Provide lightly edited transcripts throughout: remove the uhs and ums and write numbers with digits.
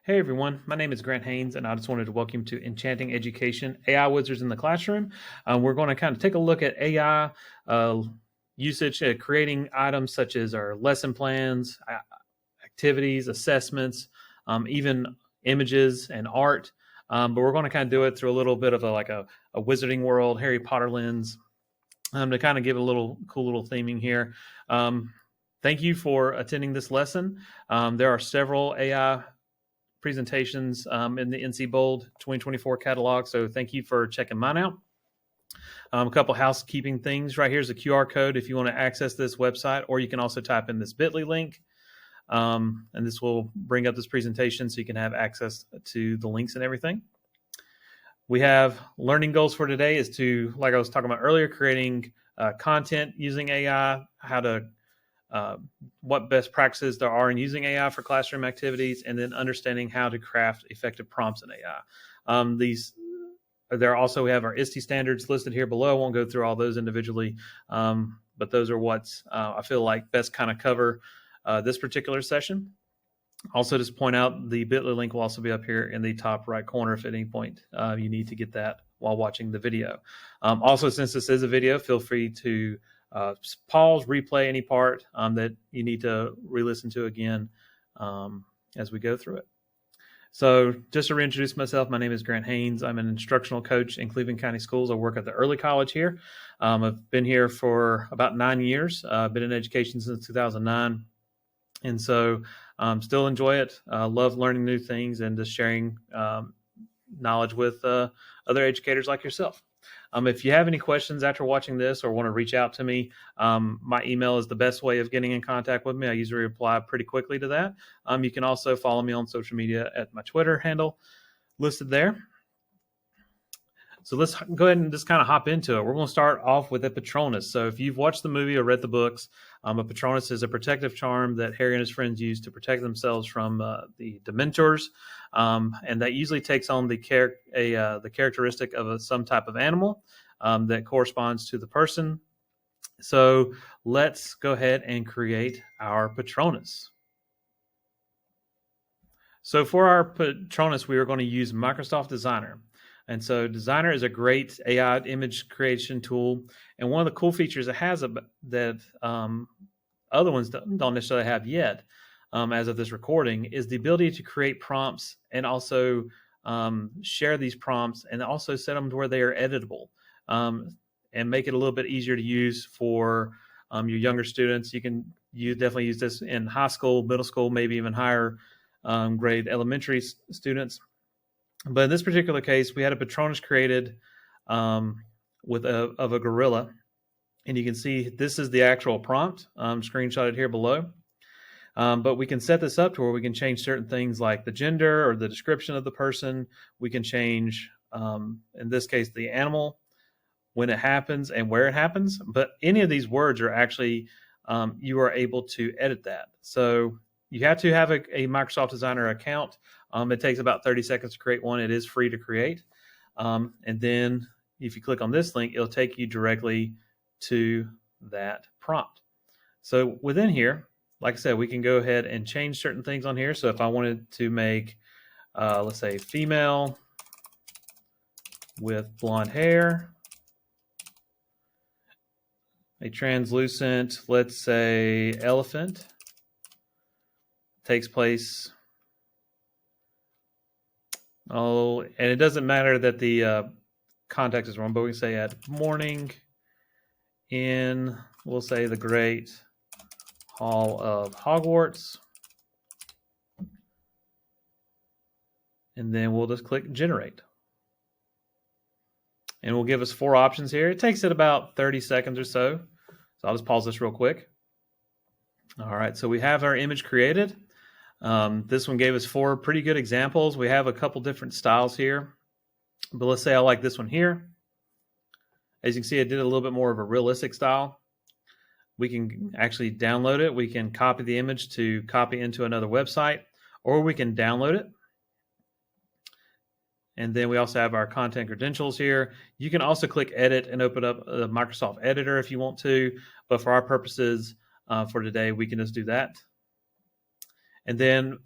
Hey everyone, my name is Grant Haynes, and I just wanted to welcome you to Enchanting Education, AI Wizards in the Classroom. We're going to kind of take a look at AI usage, creating items such as our lesson plans, activities, assessments, even images and art. But we're going to kind of do it through a little bit of a wizarding world, Harry Potter lens, to kind of give a little cool little theming here. Thank you for attending this lesson. There are several AI presentations in the NCBOLD 2024 catalog. So thank you for checking mine out. A couple housekeeping things. Right here's a QR code if you want to access this website, or you can also type in this bit.ly link. And this will bring up this presentation so you can have access to the links and everything. We have learning goals for today is to, like I was talking about earlier, creating content using AI, how to what best practices there are in using AI for classroom activities, and then understanding how to craft effective prompts in AI. We have our ISTE standards listed here below. I won't go through all those individually, but those are what I feel like best kind of cover this particular session. Also, just point out the bit.ly link will also be up here in the top right corner if at any point you need to get that while watching the video. Also, since this is a video, feel free to pause, replay any part that you need to re-listen to again as we go through it. So just to reintroduce myself, my name is Grant Haynes. I'm an instructional coach in Cleveland County Schools. I work at the early college here. I've been here for about 9 years. I've been in education since 2009. And so still enjoy it. Love learning new things and just sharing knowledge with other educators like yourself. If you have any questions after watching this or want to reach out to me, my email is the best way of getting in contact with me. I usually reply pretty quickly to that. You can also follow me on social media at my Twitter handle listed there. So let's go ahead and just kind of hop into it. We're going to start off with a Patronus. So if you've watched the movie or read the books, a Patronus is a protective charm that Harry and his friends use to protect themselves from the Dementors. And that usually takes on the characteristic of some type of animal that corresponds to the person. So let's go ahead and create our Patronus. So for our Patronus, we are going to use Microsoft Designer. And so Designer is a great AI image creation tool. And one of the cool features it has that other ones don't necessarily have yet, as of this recording, is the ability to create prompts and also share these prompts and also set them to where they are editable and make it a little bit easier to use for your younger students. You definitely use this in high school, middle school, maybe even higher grade elementary students. But in this particular case, we had a Patronus created of a gorilla. And you can see this is the actual prompt screenshotted here below. But we can set this up to where we can change certain things like the gender or the description of the person. We can change, in this case, the animal, when it happens and where it happens. But any of these words are actually, you are able to edit that. So you have to have a Microsoft Designer account. It takes about 30 seconds to create one. It is free to create. And then if you click on this link, it'll take you directly to that prompt. So within here, like I said, we can go ahead and change certain things on here. So if I wanted to make, let's say, female with blonde hair, a translucent, let's say, elephant, takes place. Oh, and it doesn't matter that the context is wrong, but we can say at morning in, we'll say, the Great Hall of Hogwarts. And then we'll just click generate. And we'll give us 4 options here. It takes it about 30 seconds or so. So I'll just pause this real quick. All right, so we have our image created. This one gave us 4 pretty good examples. We have a couple different styles here, but let's say I like this one here. As you can see, I did a little bit more of a realistic style. We can actually download it. We can copy the image to copy into another website, or we can download it. And then we also have our content credentials here. You can also click edit and open up the Microsoft Editor if you want to, but for our purposes for today, we can just do that. And then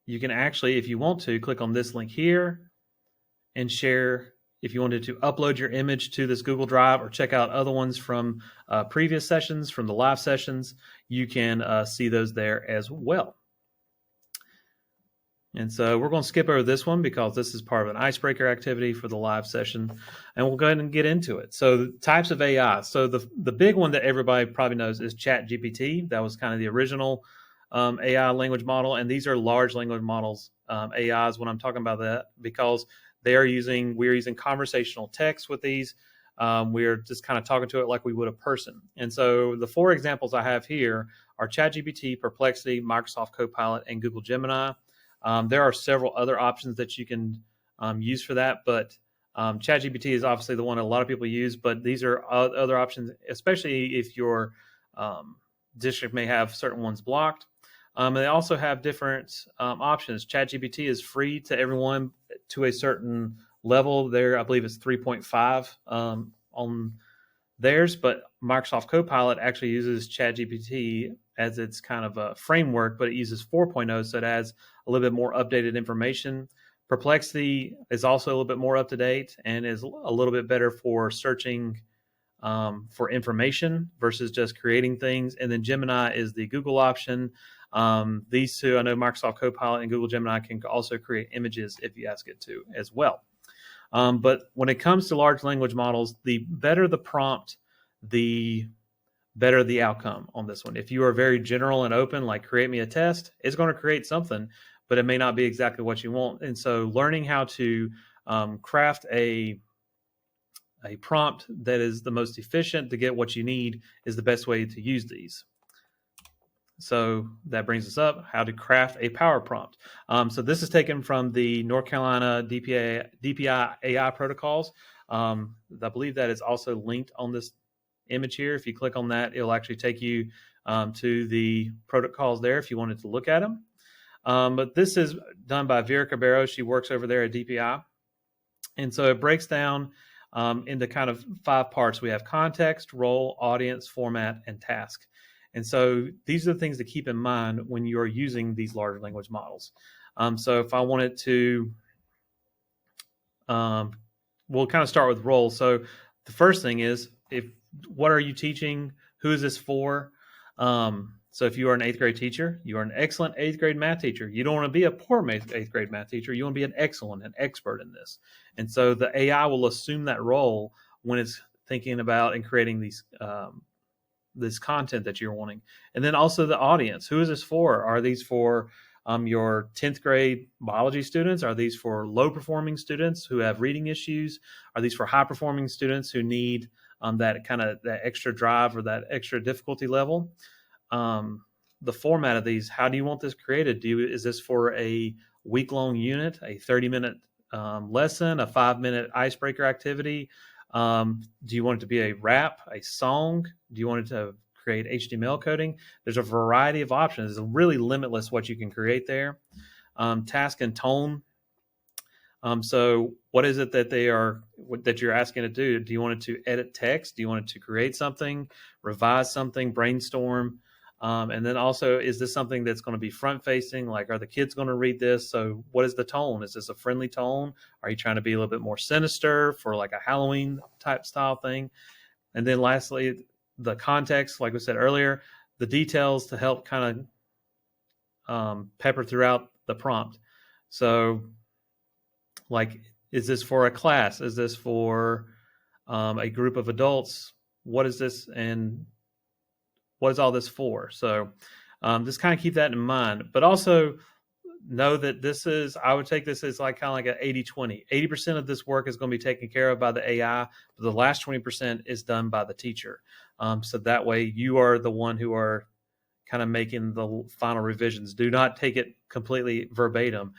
you can actually, if you want to, click on this link here and share. If you wanted to upload your image to this Google Drive or check out other ones from previous sessions, from the live sessions, you can see those there as well. And so we're going to skip over this one because this is part of an icebreaker activity for the live session, and we'll go ahead and get into it. So the types of AI. So the big one that everybody probably knows is ChatGPT. That was kind of the original AI language model, and these are large language models, AIs when I'm talking about that, because we're using conversational text with these. We're just kind of talking to it like we would a person. And so the 4 examples I have here are ChatGPT, Perplexity, Microsoft Copilot, and Google Gemini. There are several other options that you can use for that, but ChatGPT is obviously the one a lot of people use, but these are other options, especially if your district may have certain ones blocked. They also have different options. ChatGPT is free to everyone to a certain level. There, I believe it's 3.5 on theirs, but Microsoft Copilot actually uses ChatGPT as its kind of a framework, but it uses 4.0, so it adds a little bit more updated information. Perplexity is also a little bit more up to date and is a little bit better for searching for information versus just creating things. And then Gemini is the Google option. These two, I know Microsoft Copilot and Google Gemini can also create images if you ask it to as well. But when it comes to large language models, the better the prompt, the better the outcome on this one. If you are very general and open, like create me a test, it's going to create something, but it may not be exactly what you want. And so learning how to craft a prompt that is the most efficient to get what you need is the best way to use these. So that brings us up how to craft a power prompt. So this is taken from the North Carolina DPI AI protocols. I believe that is also linked on this image here. If you click on that, it'll actually take you to the protocols there if you wanted to look at them. But this is done by Vera Cabrera. She works over there at DPI. And so it breaks down into kind of 5 parts. We have context, role, audience, format, and task. And so these are the things to keep in mind when you're using these large language models. So if I wanted to, we'll kind of start with role. So the first thing is, what are you teaching? Who is this for? So if you are an 8th grade teacher, you are an excellent 8th grade math teacher. You don't want to be a poor 8th grade math teacher. You want to be an excellent, an expert in this. And so the AI will assume that role when it's thinking about and creating these this content that you're wanting. And then also the audience. Who is this for? Are these for your 10th grade biology students? Are these for low performing students who have reading issues? Are these for high performing students who need that extra drive or that extra difficulty level? The format of these, how do you want this created? Is this for a week-long unit, a 30-minute lesson, a 5-minute icebreaker activity? Do you want it to be a rap, a song? Do you want it to create HTML coding? There's a variety of options. It's really limitless what you can create there. Task and tone. So what is it that you're asking it to do? Do you want it to edit text? Do you want it to create something, revise something, brainstorm? And then also, is this something that's going to be front facing? Like, are the kids going to read this? So what is the tone? Is this a friendly tone? Are you trying to be a little bit more sinister for like a Halloween type style thing? And then lastly, the context, like we said earlier, the details to help kind of pepper throughout the prompt. So like, is this for a class? Is this for a group of adults? What is this? And what is all this for? So just kind of keep that in mind, but also know that I would take this as kind of like an 80-20. 80% of this work is going to be taken care of by the AI, but the last 20% is done by the teacher. So that way you are the one who are kind of making the final revisions. Do not take it completely verbatim.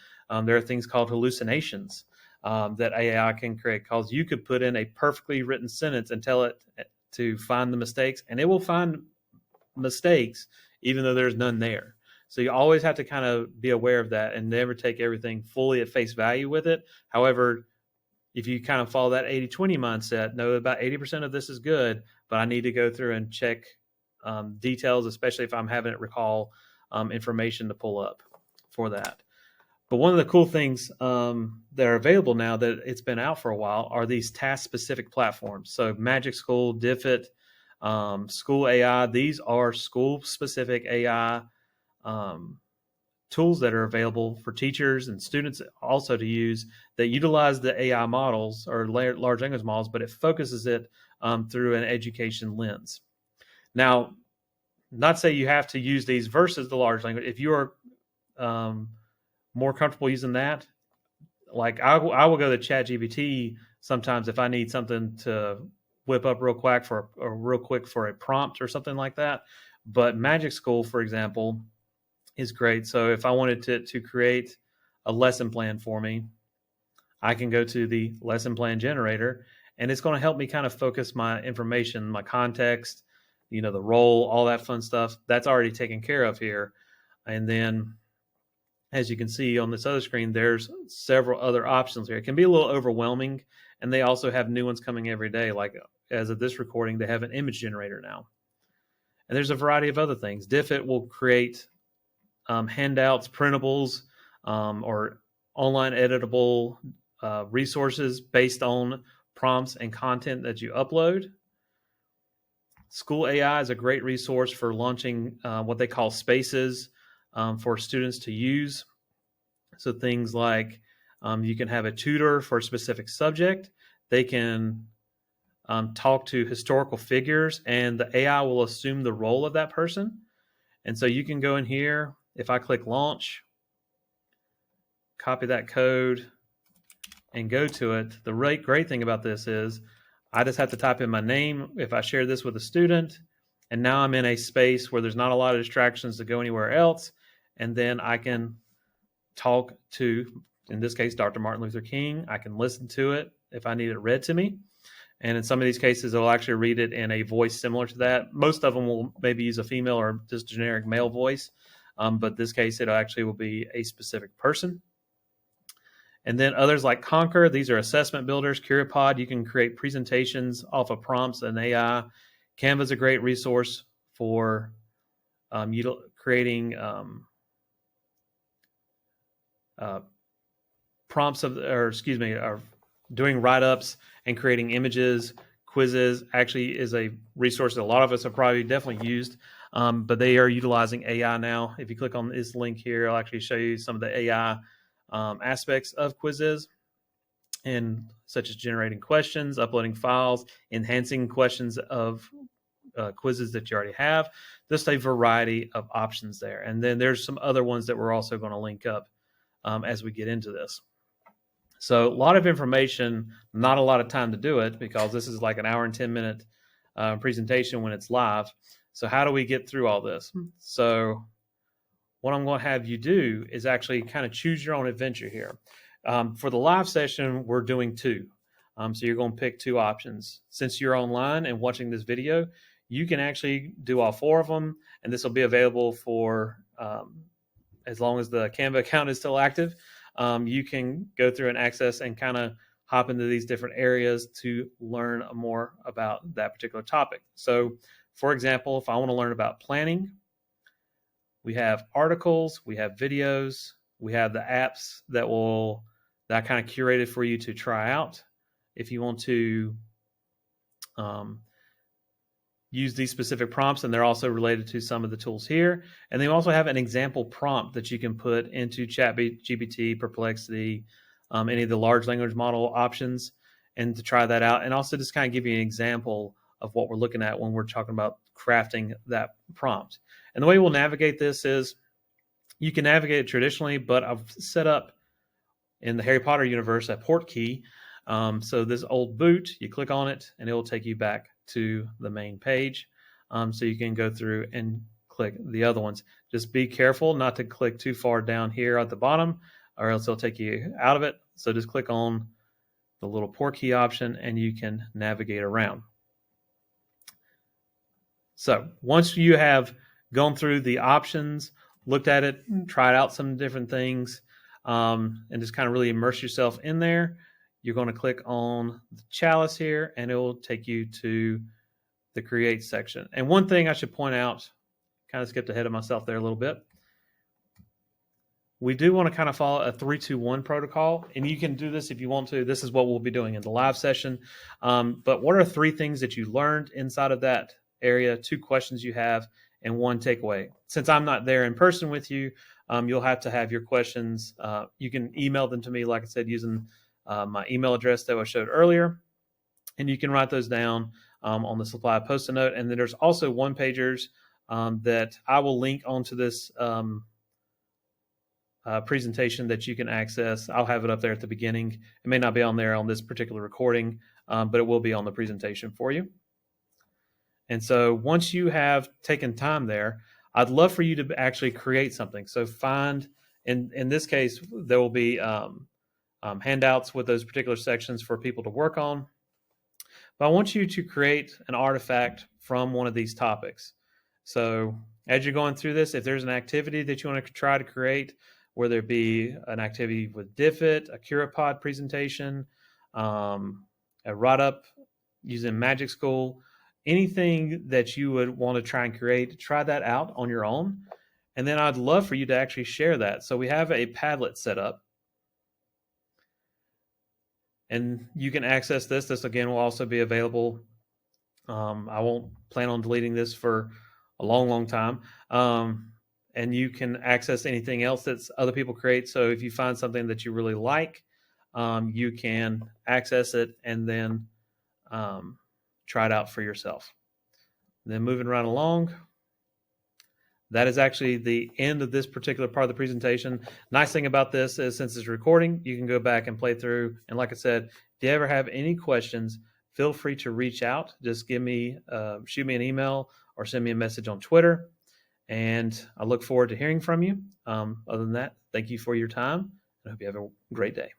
There are things called hallucinations that AI can create, because you could put in a perfectly written sentence and tell it to find the mistakes, and it will find mistakes even though there's none there. So you always have to kind of be aware of that and never take everything fully at face value with it. However, if you kind of follow that 80-20 mindset, know about 80% of this is good, but I need to go through and check details, especially if I'm having it recall information to pull up for that. But one of the cool things that are available now that it's been out for a while are these task-specific platforms. So Magic School, Diffit, School AI, these are school-specific AI tools that are available for teachers and students also to use that utilize the AI models or large language models, but it focuses it through an education lens. Now, not say you have to use these versus the large language. If you are more comfortable using that, like I will go to ChatGPT sometimes if I need something to whip up real quick for a prompt or something like that. But Magic School, for example, is great. So if I wanted to create a lesson plan for me, I can go to the lesson plan generator, and it's going to help me kind of focus my information, my context, the role, all that fun stuff. That's already taken care of here. And then, as you can see on this other screen, there's several other options here. It can be a little overwhelming, and they also have new ones coming every day. Like as of this recording, they have an image generator now. And there's a variety of other things. Diffit will create handouts, printables, or online editable resources based on prompts and content that you upload. School AI is a great resource for launching what they call spaces for students to use. So things like you can have a tutor for a specific subject. They can talk to historical figures, and the AI will assume the role of that person. And so you can go in here. If I click launch, copy that code, and go to it, the great thing about this is I just have to type in my name if I share this with a student, and now I'm in a space where there's not a lot of distractions to go anywhere else, and then I can talk to, in this case, Dr. Martin Luther King. I can listen to it if I need it read to me. And in some of these cases, it'll actually read it in a voice similar to that. Most of them will maybe use a female or just generic male voice. But this case, it actually will be a specific person. And then others like Conquer, these are assessment builders. CuraPod, you can create presentations off of prompts and AI. Canva is a great resource for creating doing write-ups and creating images. Quizzes actually is a resource that a lot of us have probably definitely used, but they are utilizing AI now. If you click on this link here, I'll actually show you some of the AI aspects of quizzes, and such as generating questions, uploading files, enhancing questions of quizzes that you already have. Just a variety of options there. And then there's some other ones that we're also going to link up as we get into this. So a lot of information, not a lot of time to do it because this is like an hour and 10-minute presentation when it's live. So how do we get through all this? So what I'm going to have you do is actually kind of choose your own adventure here. For the live session, we're doing two. So you're going to pick two options. Since you're online and watching this video, you can actually do all four of them, and this will be available for as long as the Canva account is still active. You can go through and access and kind of hop into these different areas to learn more about that particular topic. So, for example, if I want to learn about planning, we have articles, we have videos, we have the apps that I kind of curated for you to try out. If you want to use these specific prompts, and they're also related to some of the tools here. And they also have an example prompt that you can put into ChatGPT, Perplexity, any of the large language model options, and to try that out. And also just kind of give you an example of what we're looking at when we're talking about crafting that prompt. And the way we'll navigate this is you can navigate it traditionally, but I've set up in the Harry Potter universe a port key. So this old boot, you click on it and it will take you back to the main page. So you can go through and click the other ones. Just be careful not to click too far down here at the bottom, or else it'll take you out of it. So just click on the little port key option and you can navigate around. So once you have gone through the options, looked at it, tried out some different things, and just kind of really immerse yourself in there, you're going to click on the chalice here and it will take you to the create section. And one thing I should point out, kind of skipped ahead of myself there a little bit. we do want to kind of follow a 3-2-1 protocol, and you can do this if you want to. This is what we'll be doing in the live session. But what are 3 things that you learned inside of that area, 2 questions you have, and 1 takeaway? Since I'm not there in person with you, you'll have to have your questions. You can email them to me, like I said, using my email address that I showed earlier, and you can write those down on the supply Post-it note. And then there's also 1-pagers that I will link onto this presentation that you can access. I'll have it up there at the beginning. It may not be on there on this particular recording, but it will be on the presentation for you. And so once you have taken time there, I'd love for you to actually create something. So find, in this case, there will be handouts with those particular sections for people to work on. But I want you to create an artifact from one of these topics. So as you're going through this, if there's an activity that you want to try to create, whether it be an activity with Diffit, a Curipod presentation, a write-up using Magic School, anything that you would want to try and create, try that out on your own. And then I'd love for you to actually share that. So we have a Padlet set up. And you can access this. This, again, will also be available. I won't plan on deleting this for a long, long time. And you can access anything else that other people create. So if you find something that you really like, you can access it and then try it out for yourself. And then moving right along, that is actually the end of this particular part of the presentation. Nice thing about this is since it's recording, you can go back and play through. And like I said, if you ever have any questions, feel free to reach out. Just give me, shoot me an email or send me a message on Twitter. And I look forward to hearing from you. Other than that, thank you for your time. I hope you have a great day.